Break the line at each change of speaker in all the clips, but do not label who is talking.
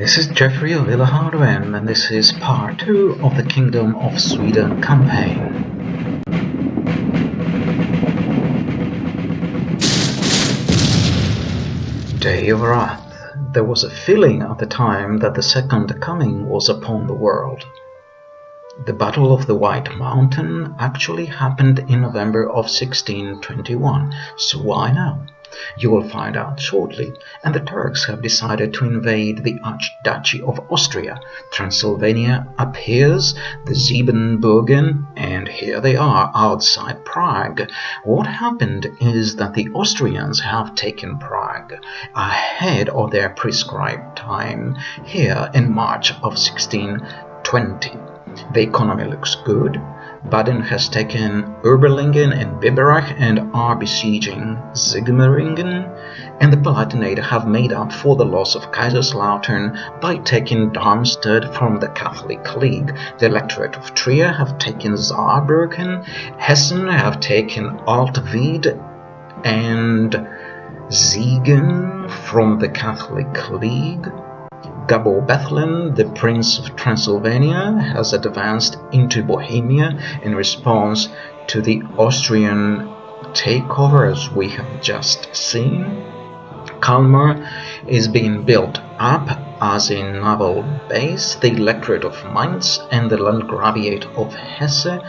This is Jeffrey Lillehardwin, and this is part 2 of the Kingdom of Sweden campaign. Day of Wrath. There was a feeling at the time that the second coming was upon the world. The Battle of the White Mountain actually happened in November of 1621, so why now? You will find out shortly, and the Turks have decided to invade the Archduchy of Austria. Transylvania appears, the Siebenbürgen, and here they are outside Prague. What happened is that the Austrians have taken Prague ahead of their prescribed time here in March of 1620. The economy looks good. Baden has taken Oberlingen and Biberach and are besieging Sigmaringen, and the Palatinate have made up for the loss of Kaiserslautern by taking Darmstadt from the Catholic League. The Electorate of Trier have taken Saarbrücken, Hessen have taken Altwied and Siegen from the Catholic League. Gabor Bethlen, the Prince of Transylvania, has advanced into Bohemia in response to the Austrian takeover, as we have just seen. Kalmar is being built up as a naval base. The Electorate of Mainz and the Landgraviate of Hesse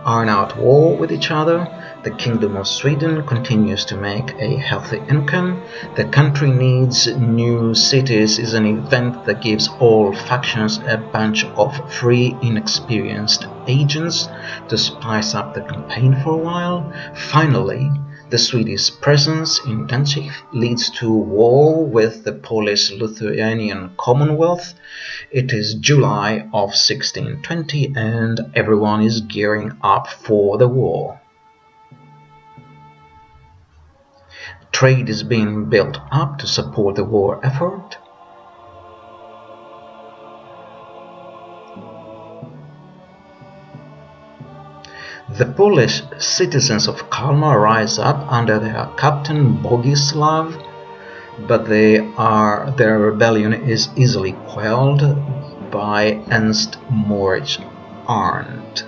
are now at war with each other. The Kingdom of Sweden continues to make a healthy income. The country needs new cities is an event that gives all factions a bunch of free, inexperienced agents to spice up the campaign for a while. Finally, the Swedish presence in Danzig leads to war with the Polish-Lithuanian Commonwealth. It is July of 1620 and everyone is gearing up for the war. Trade is being built up to support the war effort. The Polish citizens of Kalmar rise up under their captain Bogislav, but their rebellion is easily quelled by Ernst Moritz Arndt.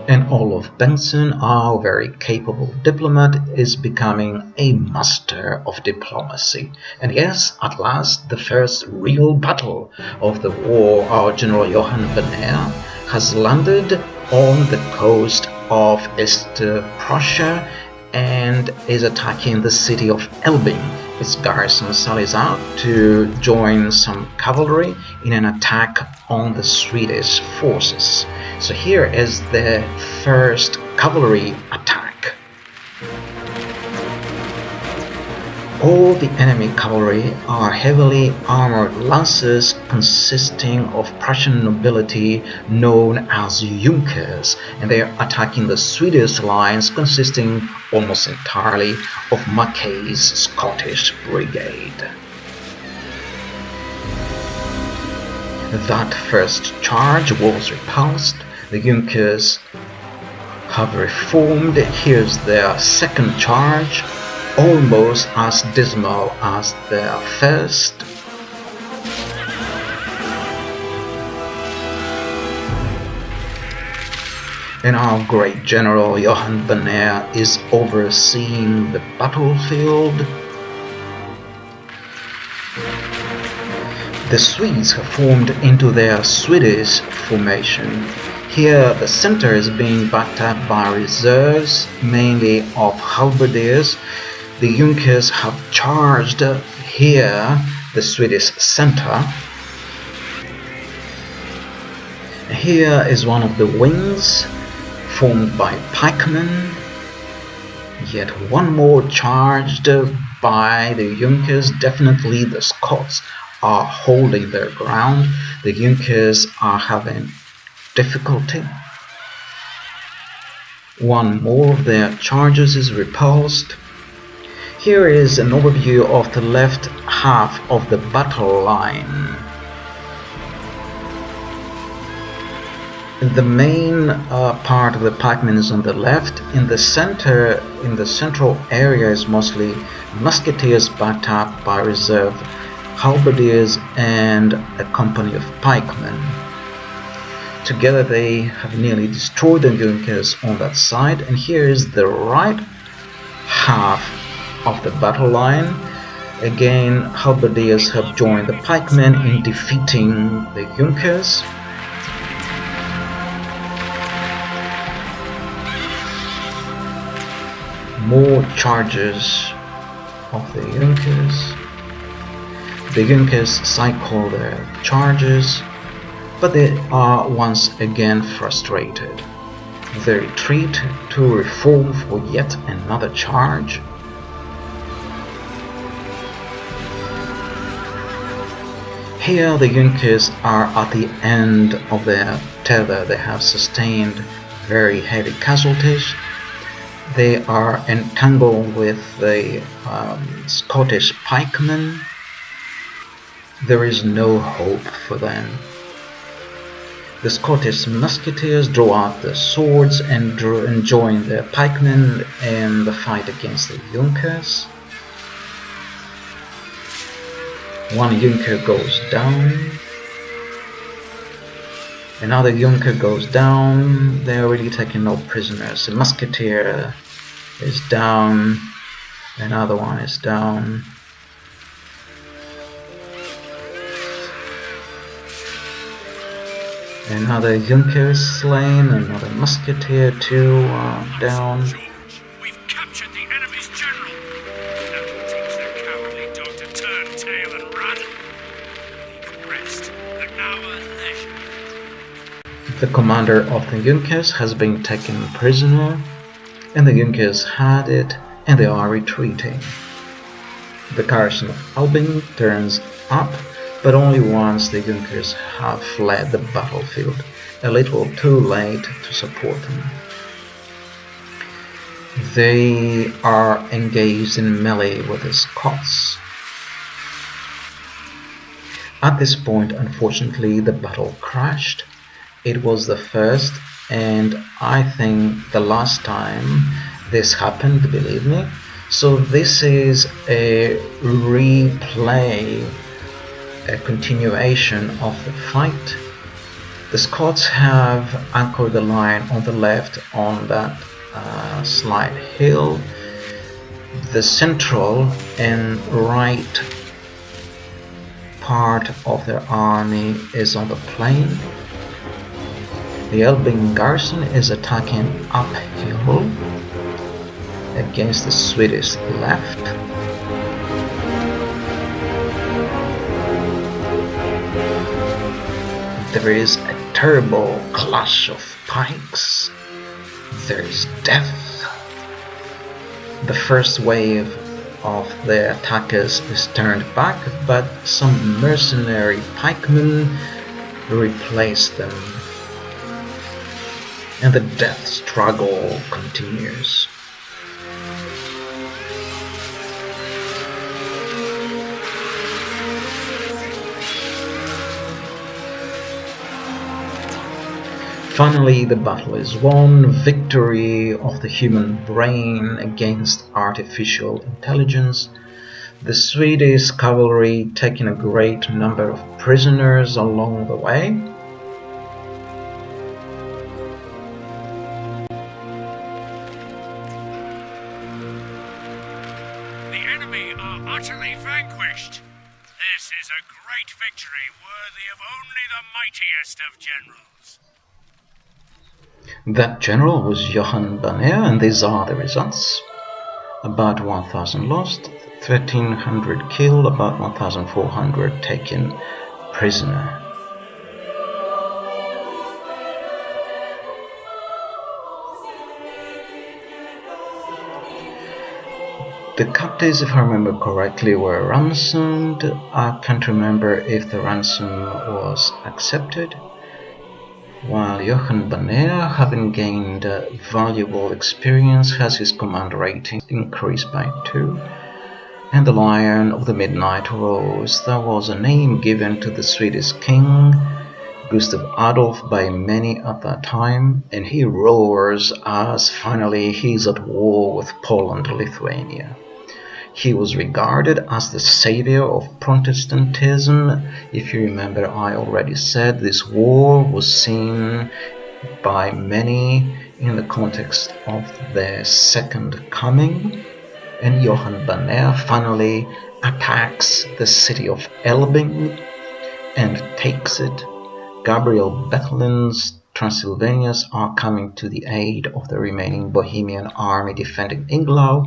And Olof Bengtsson, our very capable diplomat, is becoming a master of diplomacy. And yes, at last, the first real battle of the war, our General Johann Bener, has landed on the coast of East Prussia and is attacking the city of Elbing. Its garrison sallies out to join some cavalry in an attack on the Swedish forces. So here is the first cavalry attack. All the enemy cavalry are heavily armored lancers consisting of Prussian nobility known as Junkers, and they are attacking the Swedish lines consisting almost entirely of Mackay's Scottish Brigade. That first charge was repulsed. The Junkers have reformed. Here's their second charge, almost as dismal as their first. And our great general Johann Bener is overseeing the battlefield. The Swedes have formed into their Swedish formation. Here the center is being backed up by reserves, mainly of halberdiers. The Junkers have charged here the Swedish center. Here is one of the wings formed by pikemen. Yet one more charged by the Junkers. Definitely the Scots are holding their ground. The Junkers are having difficulty. One more of their charges is repulsed. Here is an overview of the left half of the battle line. The main part of the pikemen is on the left. In the center, in the central area, is mostly musketeers backed up by reserve halberdiers and a company of pikemen. Together they have nearly destroyed the Junkers on that side, and here is the right half of the battle line. Again, halberdiers have joined the pikemen in defeating the Junkers. More charges of the Junkers. The Junkers cycle their charges, but they are once again frustrated. They retreat to reform for yet another charge. Here the Junkers are at the end of their tether. They have sustained very heavy casualties. They are entangled with the Scottish pikemen. There is no hope for them. The Scottish musketeers draw out their swords and join their pikemen in the fight against the Junkers. One Junker goes down. Another Junker goes down. They are really taking no prisoners. A musketeer is down. Another one is down. Another Junker is slain. Another musketeer, two are down.
We've captured the enemy's general. That'll teach the cowardly dog to turn tail and run. We can rest at our leisure.
The commander of the Junkers has been taken prisoner, and the Junkers had it, and they are retreating. The garrison of Albin turns up, but only once the Junkers have fled the battlefield, a little too late to support them. They are engaged in melee with the Scots. At this point, unfortunately, the battle crashed. It was the first and I think the last time this happened, believe me. So this is a replay, a continuation of the fight. The Scots have anchored the line on the left on that slight hill. The central and right part of their army is on the plain. The Elbing garrison is attacking uphill against the Swedish left. There is a terrible clash of pikes. There is death. The first wave of the attackers is turned back, but some mercenary pikemen replace them, and the death struggle continues. Finally, the battle is won. Victory of the human brain against artificial intelligence. The Swedish cavalry taking a great number of prisoners along the way.
The enemy are utterly vanquished. This is a great victory worthy of only the mightiest of generals.
That general was Johann Banner, and these are the results. About 1,000 lost, 1,300 killed, about 1,400 taken prisoner. The captives, if I remember correctly, were ransomed. I can't remember if the ransom was accepted. While Johann Banner, having gained valuable experience, has his command rating increased by 2. And the Lion of the Midnight Rose, there was a name given to the Swedish king Gustav Adolf by many at that time, and he roars as finally he's at war with Poland-Lithuania. He was regarded as the savior of Protestantism. If you remember, I already said this war was seen by many in the context of the Second Coming, and Johann Banner finally attacks the city of Elbing and takes it. Gabriel Bettelin's Transylvanians are coming to the aid of the remaining Bohemian army defending Iglau,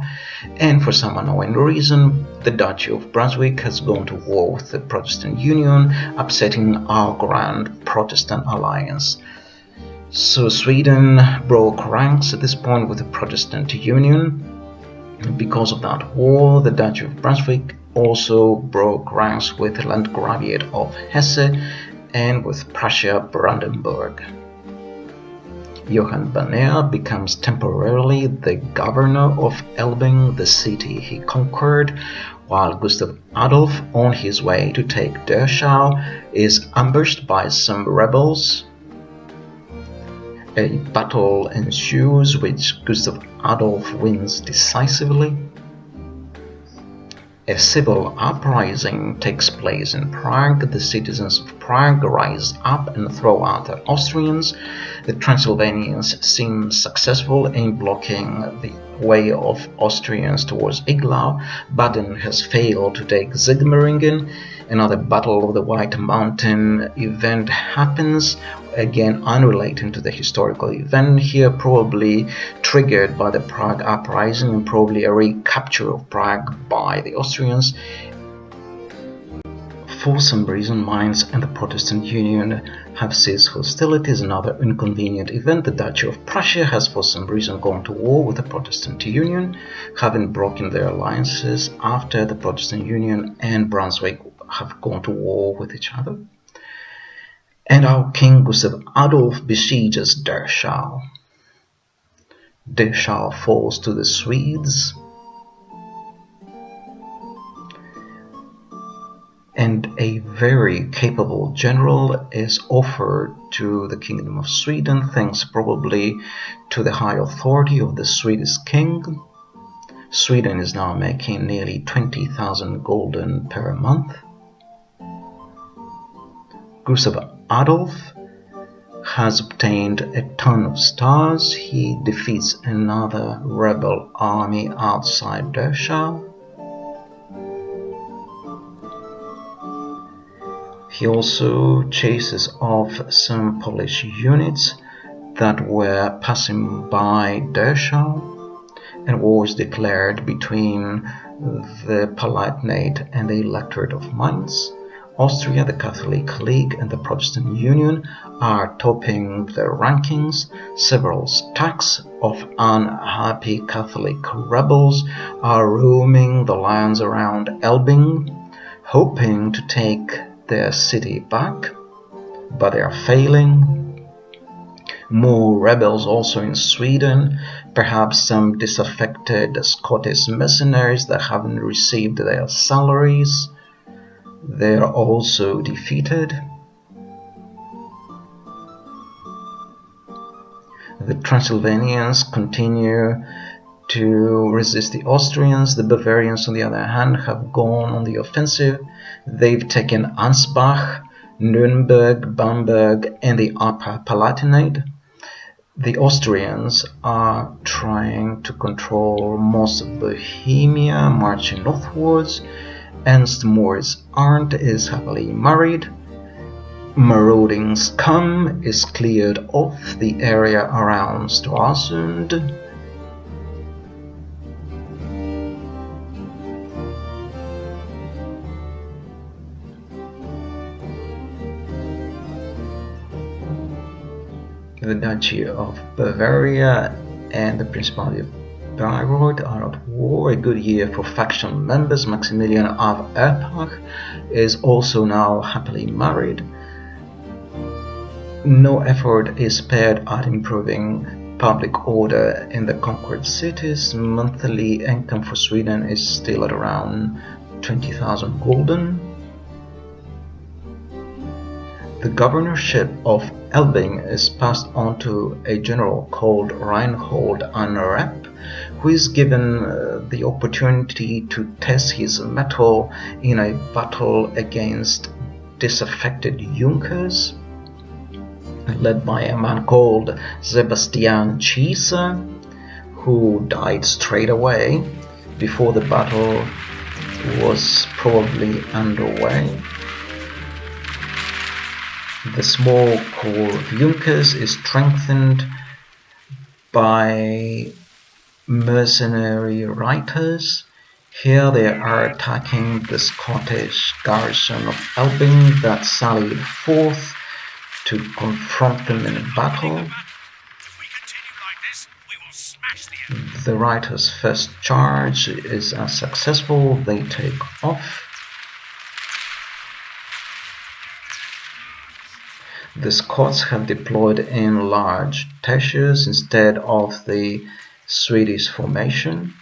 and for some unknown reason, the Duchy of Brunswick has gone to war with the Protestant Union, upsetting our grand Protestant alliance. So Sweden broke ranks at this point with the Protestant Union. Because of that war, the Duchy of Brunswick also broke ranks with the Landgraviate of Hesse and with Prussia Brandenburg. Johann Banner becomes temporarily the governor of Elbing, the city he conquered, while Gustav Adolf, on his way to take Dachau, is ambushed by some rebels. A battle ensues, which Gustav Adolf wins decisively. A civil uprising takes place in Prague. The citizens of Prague rise up and throw out the Austrians. The Transylvanians seem successful in blocking the way of Austrians towards Iglau. Baden has failed to take Sigmaringen. Another Battle of the White Mountain event happens, again unrelated to the historical event here, probably triggered by the Prague uprising and probably a recapture of Prague by the Austrians. For some reason, Mainz and the Protestant Union have ceased hostilities. Another inconvenient event, the Duchy of Prussia has for some reason gone to war with the Protestant Union, having broken their alliances after the Protestant Union and Brunswick have gone to war with each other. And our King Gustav Adolf besieges Dachau. Dachau falls to the Swedes, and a very capable general is offered to the Kingdom of Sweden, thanks probably to the high authority of the Swedish king. Sweden is now making nearly 20,000 gulden per month. Gustav Adolf has obtained a ton of stars. He defeats another rebel army outside Dachau. He also chases off some Polish units that were passing by Dachau, and war is declared between the Palatinate and the Electorate of Mainz. Austria, the Catholic League, and the Protestant Union are topping the rankings. Several stacks of unhappy Catholic rebels are roaming the lands around Elbing, hoping to take their city back, but they are failing. More rebels also in Sweden, perhaps some disaffected Scottish mercenaries that haven't received their salaries. They are also defeated. The Transylvanians continue to resist the Austrians. The Bavarians, on the other hand, have gone on the offensive. They've taken Ansbach, Nuremberg, Bamberg, and the Upper Palatinate. The Austrians are trying to control most of Bohemia, marching northwards. Ernst Moritz Arndt is happily married. Marauding scum is cleared off the area around Stralsund. The Duchy of Bavaria and the Principality of Bayreuth are at war. A good year for faction members. Maximilian of Erbach is also now happily married. No effort is spared at improving public order in the conquered cities. Monthly income for Sweden is still at around 20,000 gulden. The governorship of Elbing is passed on to a general called Reinhold Anrep, who is given the opportunity to test his mettle in a battle against disaffected Junkers, led by a man called Sebastian Chiesa, who died straight away before the battle was probably underway. The small corps of Junkers is strengthened by mercenary reiters. Here they are attacking the Scottish garrison of Elbing that sallied forth to confront them in battle. The reiters' first charge is unsuccessful. They take off. The Scots have deployed in large tertius instead of the Swedish formation,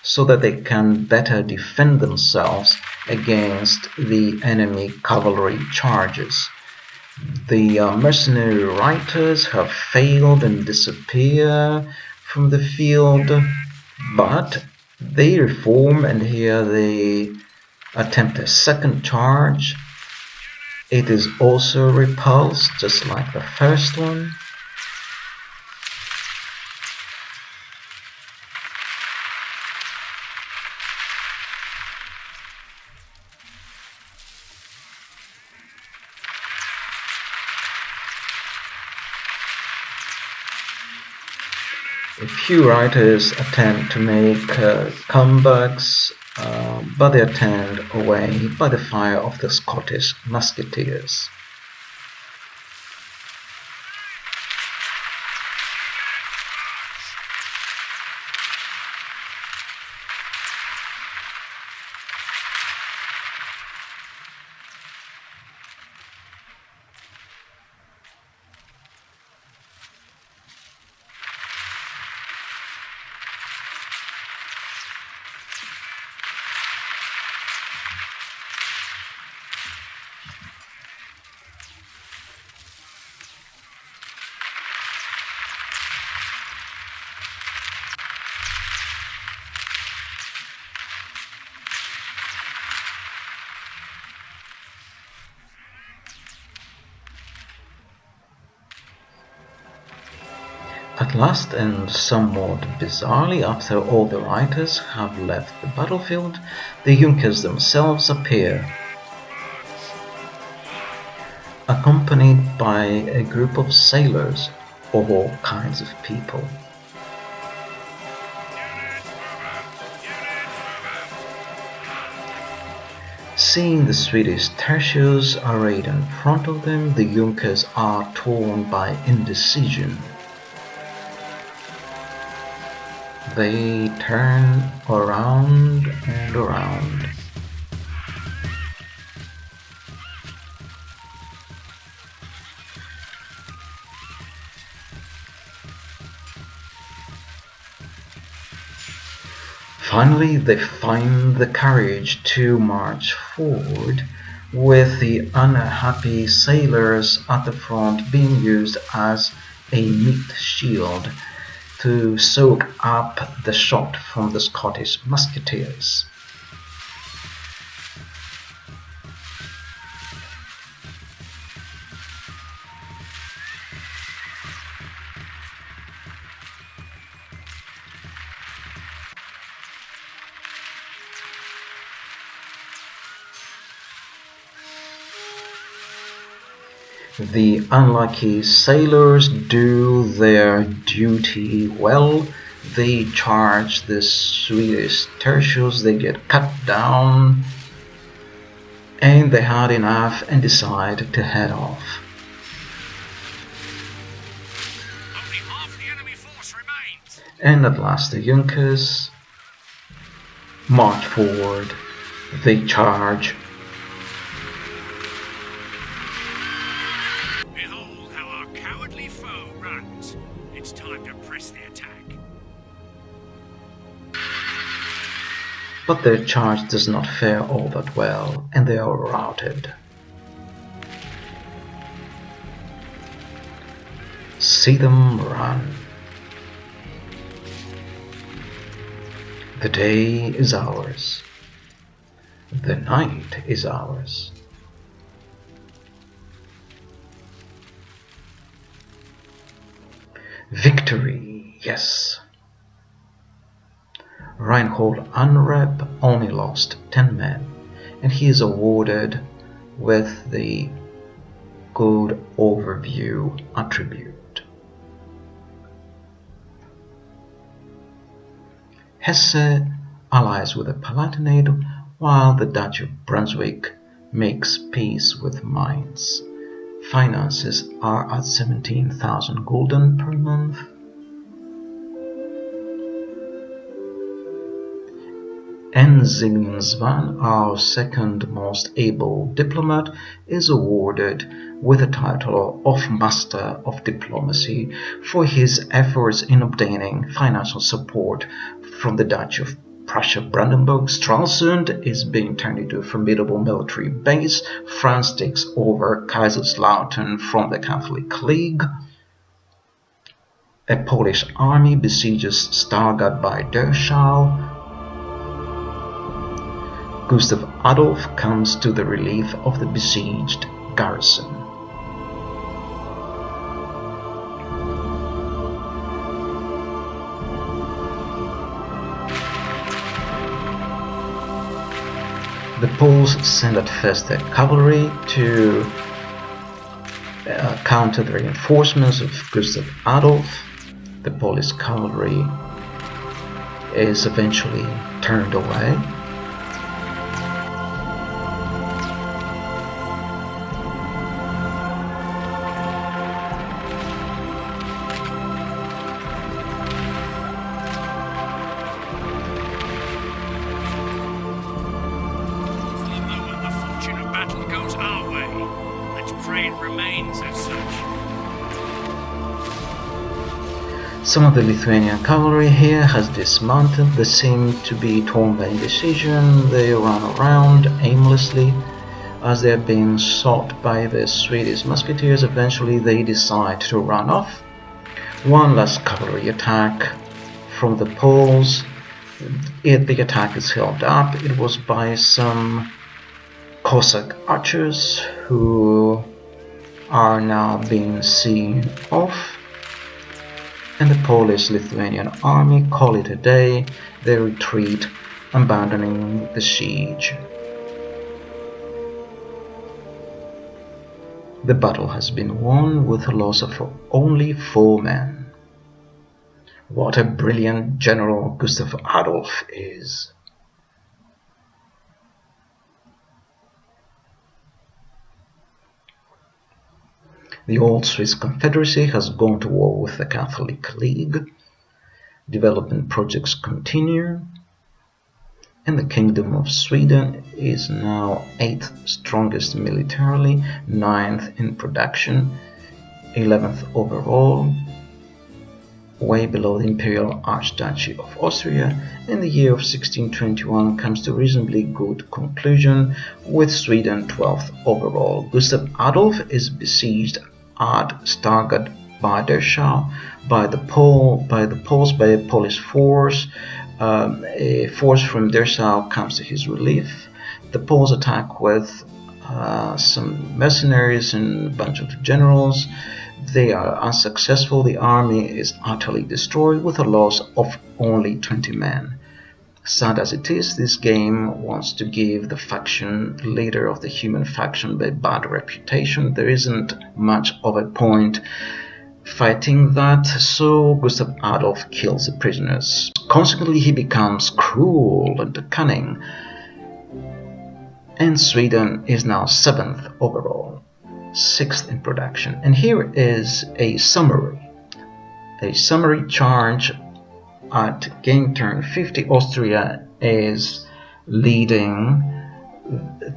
so that they can better defend themselves against the enemy cavalry charges. The mercenary reiters have failed and disappear from the field, but they reform, and here they attempt a second charge. It is also repulsed, just like the first one. A few writers attempt to make comebacks, but they are turned away by the fire of the Scottish musketeers. At last, and somewhat bizarrely, after all the writers have left the battlefield, the Junkers themselves appear, accompanied by a group of sailors of all kinds of people. Seeing the Swedish tertius arrayed in front of them, the Junkers are torn by indecision. They turn around and around. Finally, they find the courage to march forward, with the unhappy sailors at the front being used as a meat shield to soak up the shot from the Scottish musketeers. The unlucky sailors do their duty well. They charge the Swedish tertius, they get cut down, and they had enough and decide to head off.
Only half the enemy force remains.
And at last the Junkers march forward. They charge.
Behold how our cowardly foe runs. It's time to press the attack.
But their charge does not fare all that well, and they are routed. See them run. The day is ours. The night is ours. Victory, yes. Reinhold Unrep only lost 10 men, and he is awarded with the Good Overview attribute. Hesse allies with the Palatinate, while the Duchy of Brunswick makes peace with Mainz. Finances are at 17,000 gulden per month. Ensignsvan, our second most able diplomat, is awarded with the title of Master of Diplomacy for his efforts in obtaining financial support from the Duchy of Prussia-Brandenburg. Stralsund is being turned into a formidable military base. France takes over Kaiserslautern from the Catholic League. A Polish army besieges Stargard by Derschau. Gustav Adolf comes to the relief of the besieged garrison. The Poles send at first their cavalry to counter the reinforcements of Gustav Adolf. The Polish cavalry is eventually turned away. Some of the Lithuanian cavalry here has dismounted. They seem to be torn by indecision. They run around aimlessly as they are being sought by the Swedish musketeers. Eventually they decide to run off. One last cavalry attack from the Poles. The attack is held up. It was by some Cossack archers who are now being seen off. And the Polish-Lithuanian army call it a day. They retreat, abandoning the siege. The battle has been won with a loss of only 4 men. What a brilliant general Gustav Adolf is! The old Swiss Confederacy has gone to war with the Catholic League. Development projects continue. And the Kingdom of Sweden is now 8th strongest militarily, 9th in production, 11th overall, way below the Imperial Archduchy of Austria. And the year of 1621 comes to a reasonably good conclusion, with Sweden 12th overall. Gustav Adolf is besieged at Stargard by Derschau by the Poles, by a Polish force. A force from Derschau comes to his relief. The Poles attack with some mercenaries and a bunch of generals. They are unsuccessful. The army is utterly destroyed with a loss of only 20 men. Sad as it is, this game wants to give the faction leader of the human faction a bad reputation. There isn't much of a point fighting that, so Gustav Adolf kills the prisoners. Consequently, he becomes cruel and cunning, and Sweden is now 7th overall, 6th in production. And here is a summary charge. At game turn 50, Austria is leading.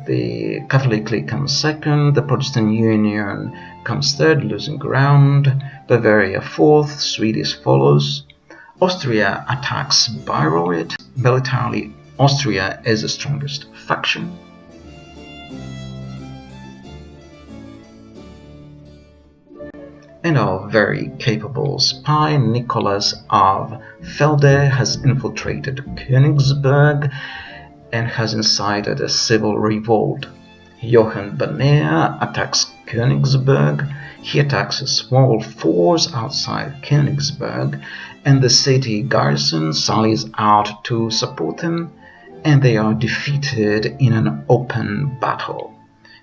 The Catholic League comes 2nd, the Protestant Union comes 3rd, losing ground, Bavaria 4th, Swedish follows. Austria attacks Bayreuth. Militarily, Austria is the strongest faction. and our very capable spy Nicholas of Felde has infiltrated Königsberg and has incited a civil revolt. Johann Banner attacks Königsberg. He attacks a small force outside Königsberg, and the city garrison sallies out to support him, and they are defeated in an open battle.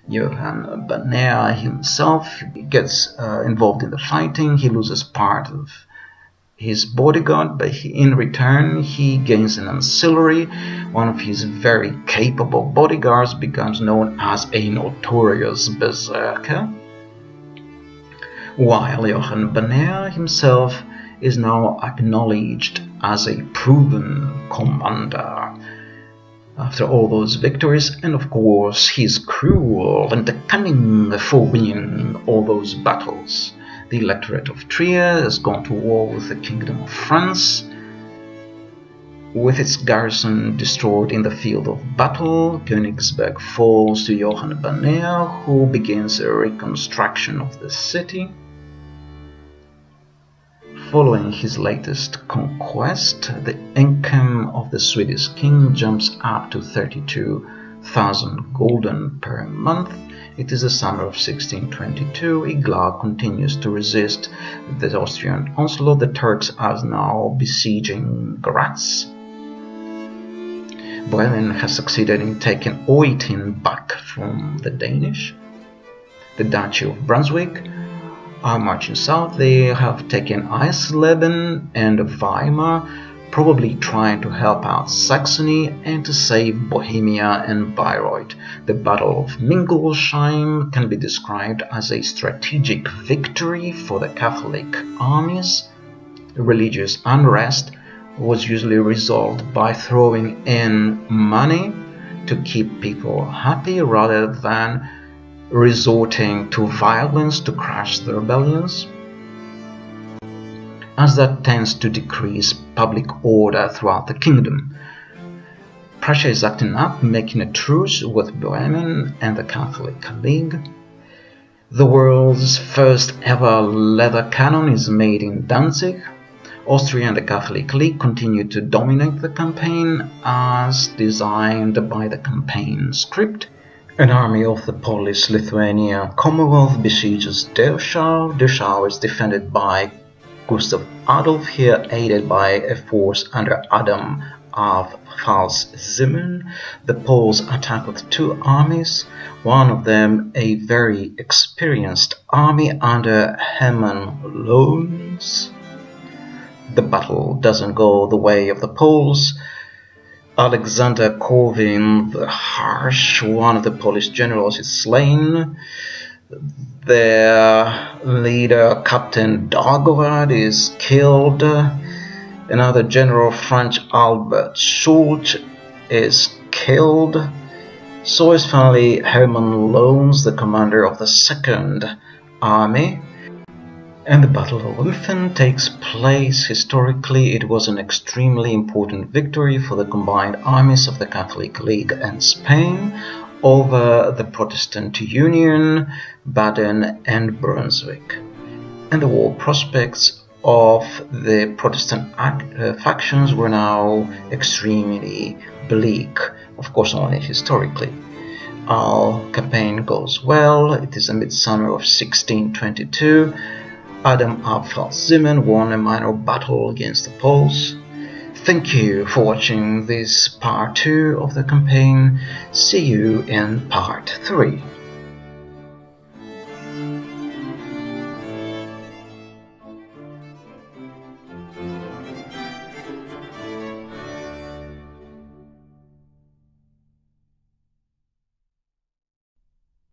Johann Banner himself gets involved in the fighting. He loses part of his bodyguard, but in return he gains an ancillary. One of his very capable bodyguards becomes known as a notorious berserker, while Johann Banner himself is now acknowledged as a proven commander. After all those victories, and of course he's cruel and cunning for winning all those battles. The Electorate of Trier has gone to war with the Kingdom of France. With its garrison destroyed in the field of battle, Königsberg falls to Johann Banner, who begins a reconstruction of the city. Following his latest conquest, the income of the Swedish king jumps up to 32,000 gulden per month. It is the summer of 1622. Iglar continues to resist the Austrian onslaught. The Turks are now besieging Graz. Bohemia has succeeded in taking Oitin back from the Danish. The Duchy of Brunswick are marching south. They have taken Eisleben and Weimar, probably trying to help out Saxony and to save Bohemia and Bayreuth. The Battle of Mingolsheim can be described as a strategic victory for the Catholic armies. Religious unrest was usually resolved by throwing in money to keep people happy rather than resorting to violence to crush the rebellions, as that tends to decrease public order throughout the kingdom. Prussia is acting up, making a truce with Bohemia and the Catholic League. The world's first ever leather cannon is made in Danzig. Austria and the Catholic League continue to dominate the campaign as designed by the campaign script. An army of the Polish-Lithuanian Commonwealth besieges Dessau. Dessau is defended by Gustav Adolf, here aided by a force under Adam of Pfalz-Zimmern. The Poles attack with two armies, one of them a very experienced army under Hermann Lohns. The battle doesn't go the way of the Poles. Alexander Corwin the Harsh, one of the Polish generals, is slain. Their leader, Captain Dagobert, is killed. Another general, French Albert Schultz, is killed. So is finally Hermann Lohns, the commander of the Second Army. And the Battle of Eupen takes place. Historically, it was an extremely important victory for the combined armies of the Catholic League and Spain over the Protestant Union, Baden and Brunswick. And the war prospects of the Protestant factions were now extremely bleak, of course only historically. Our campaign goes well. It is a midsummer of 1622. Adam of Pfalz-Zimmern won a minor battle against the Poles. Thank you for watching this part 2 of the campaign. See you in part 3.